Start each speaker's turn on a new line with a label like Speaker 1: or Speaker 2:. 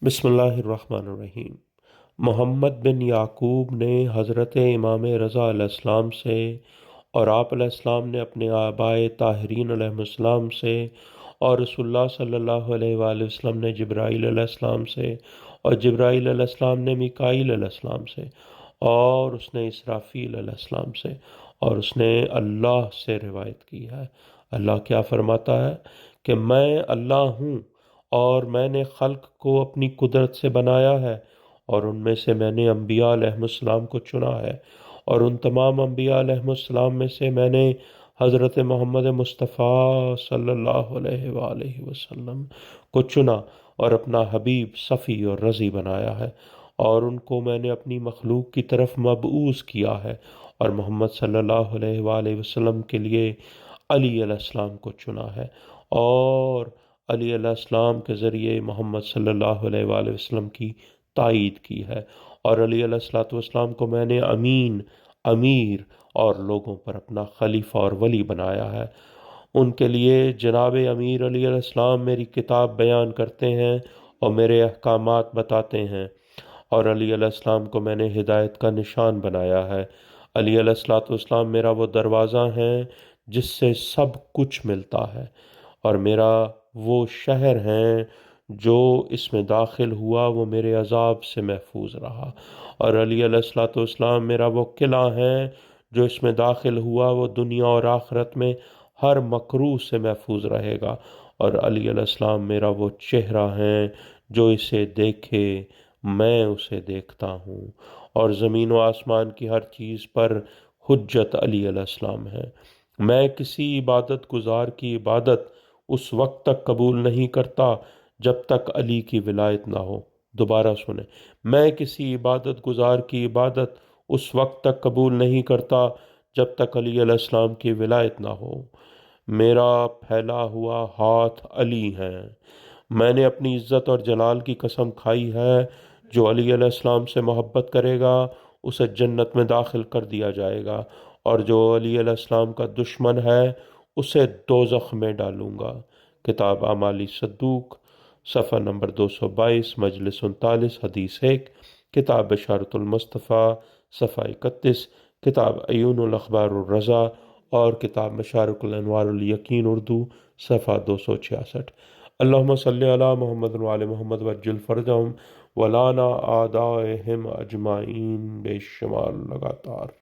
Speaker 1: بسم اللہ الرحمن الرحیم۔ محمد بن یعقوب نے حضرت امام رضا علیہ السلام سے اور آپ علیہ السلام نے اپنے آبائے طاہرین علیہ السلام سے اور رسول اللہ صلی اللہ علیہ وآلہ وسلم نے جبرائیل علیہ السلام سے اور جبرائیل علیہ السلام نے میکائیل علیہ السلام سے اور اس نے اسرافیل علیہ السلام سے اور اس نے اللہ سے روایت کی ہے۔ اللہ کیا فرماتا ہے کہ میں اللہ ہوں اور میں نے خلق کو اپنی قدرت سے بنایا ہے، اور ان میں سے میں نے انبیاء علیہ السلام کو چنا ہے، اور ان تمام انبیاء علیہ السلام میں سے میں نے حضرت محمد مصطفیٰ صلی اللہ علیہ وآلہ وسلم کو چنا اور اپنا حبیب صفی اور رضی بنایا ہے، اور ان کو میں نے اپنی مخلوق کی طرف مبعوث کیا ہے، اور محمد صلی اللہ علیہ وآلہ وسلم کے لیے علی علیہ السلام کو چنا ہے، اور علی علیہ السلام کے ذریعے محمد صلی اللہ علیہ وآلہ وسلم کی تائید کی ہے، اور علی علیہ السلام کو میں نے امین، امیر اور لوگوں پر اپنا خلیفہ اور ولی بنایا ہے۔ ان کے لیے جناب امیر علی علیہ السلام میری کتاب بیان کرتے ہیں اور میرے احکامات بتاتے ہیں، اور علی علیہ السلام کو میں نے ہدایت کا نشان بنایا ہے۔ علی علیہ السلام میرا وہ دروازہ ہے جس سے سب کچھ ملتا ہے، اور میرا وہ شہر ہیں جو اس میں داخل ہوا وہ میرے عذاب سے محفوظ رہا، اور علی علیہ السلام میرا وہ قلعہ ہے جو اس میں داخل ہوا وہ دنیا اور آخرت میں ہر مکروہ سے محفوظ رہے گا، اور علی علیہ السلام میرا وہ چہرہ ہے جو اسے دیکھے میں اسے دیکھتا ہوں، اور زمین و آسمان کی ہر چیز پر حجت علی علیہ السلام ہے۔ میں کسی عبادت گزار کی عبادت اس وقت تک قبول نہیں کرتا جب تک علی کی ولایت نہ ہو۔ دوبارہ سنیں، میں کسی عبادت گزار کی عبادت اس وقت تک قبول نہیں کرتا جب تک علی علیہ السلام کی ولایت نہ ہو۔ میرا پھیلا ہوا ہاتھ علی ہے، میں نے اپنی عزت اور جلال کی قسم کھائی ہے، جو علی علیہ السلام سے محبت کرے گا اسے جنت میں داخل کر دیا جائے گا، اور جو علی علیہ السلام کا دشمن ہے اسے دوزخ میں ڈالوں گا۔ کتاب اعمال صدوق، صفحہ نمبر 222، مجلس 39، حدیث 1، کتاب بشارت المصطفیٰ، صفحہ 31، کتاب عیون الاخبار الرضا اور کتاب مشارق الانوار الیقین اردو، صفحہ 266۔ اللہم صلی علی محمد وعلی محمد وجل فرجہم ولانا اعدائہم اجمعین، بے شمار لگاتار۔